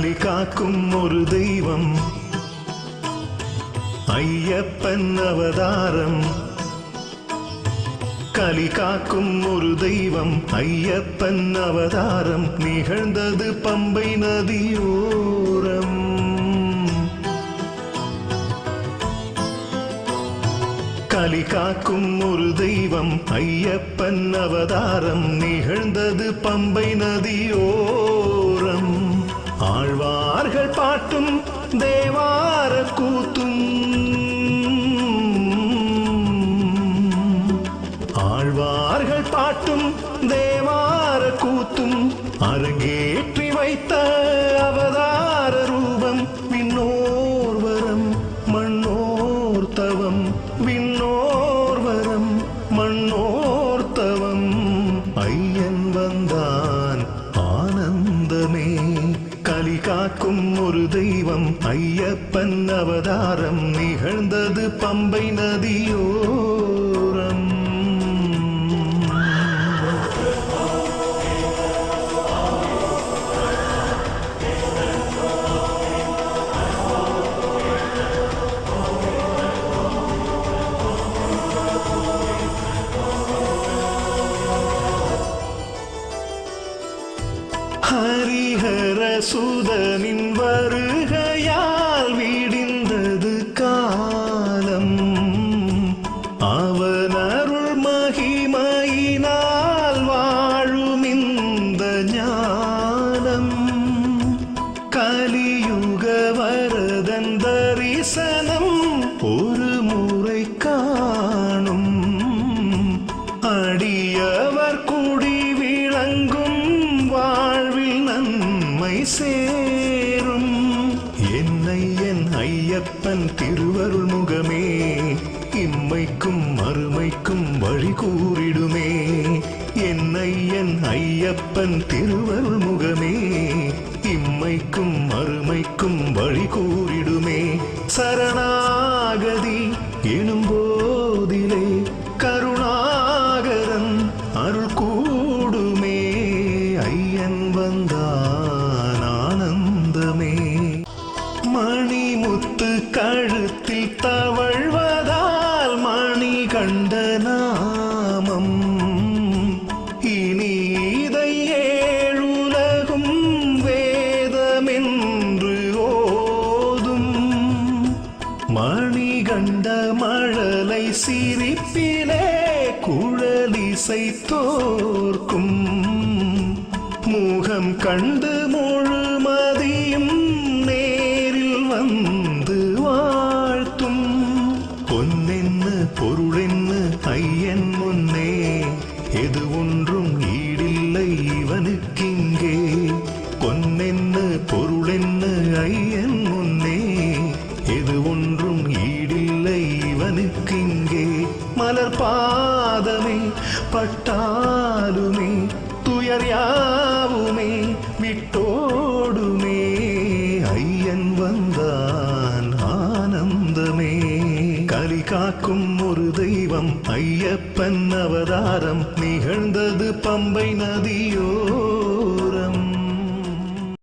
கலி காக்கும் ஒரு தெய்வம் ஐயப்பன் அவதாரம். கலி காக்கும் ஒரு தெய்வம் ஐயப்பன் அவதாரம் நிகழ்ந்தது பம்பை நதியோரம். கலி காக்கும் ஒரு தெய்வம் ஐயப்பன் அவதாரம் நிகழ்ந்தது பம்பை நதியோரம். ஆழ்வார்கள் பாட்டும் தேவார கூத்தும் ஆழ்வார்கள் பாட்டும் தேவார கூத்தும் அரங்கேற்றி வைத்த அவதார ரூபம். விண்ணோர் வரம் மண்ணோர் தவம், விண்ணோர் வரம் மண்ணோர் தவம். ஐயன் வந்தான் ஆனந்தமே. கலி காக்கும் ஒரு தெய்வம் ஐயப்பன் அவதாரம் நிகழ்ந்தது பம்பை நதியோரம். ஹரிஹர சுதனின் வருகையால் விடிந்தது காலம். அவன் அருள் மகிமையினால் வாழும் இந்த ஞானம். கலியுக வரதன் தரிசனம் ஒரு முறை காணும். அடியவர் குடி விளங்கும் வாழ்வில் நன்மை சேரும். என்னை என் ஐயப்பன் திருவருள் முகமே இம்மைக்கும் மறுமைக்கும் வழி கூறிடுமே. என்னை என் ஐயப்பன் திருவருள் முகமே இம்மைக்கும் மறுமைக்கும் வழி கூறிடுமே. சரணாகதி எனும் போதிலே கருணாகரன் அருள் கூடுமே. ஐயன் வந்தான் ஆனந்தமே. மணிமுத்து கழுத்தில் தவழ்வதால் மணி கண்ட நாமம். இனி இதை ஏழுலகும் வேதமென்று ஓதும். மணி கண்ட மழலை சிரிப்பிலே குழலிசை தோற்கும். முகம் கண்டு முழுமதியும் நேரில் வந்து வாழ்த்தும். பொன்னென்ன பொருளென்ன ஐயன் முன்னே எது ஒன்றும் ஈடில்லை இவனுக்கிங்கே. பொன்னென்ன பொருளென்ன ஐயன் முன்னே எது ஒன்றும் ஈடில்லை இவனுக்கிங்கே. மலர் பாதமே பட்டாலுமே துயர் யாவுமே விட்டோடுமே. ஐயன் வந்தான் ஆனந்தமே. கலி காக்கும் ஒரு தெய்வம் ஐயப்பன் அவதாரம் நிகழ்ந்தது பம்பை நதியோ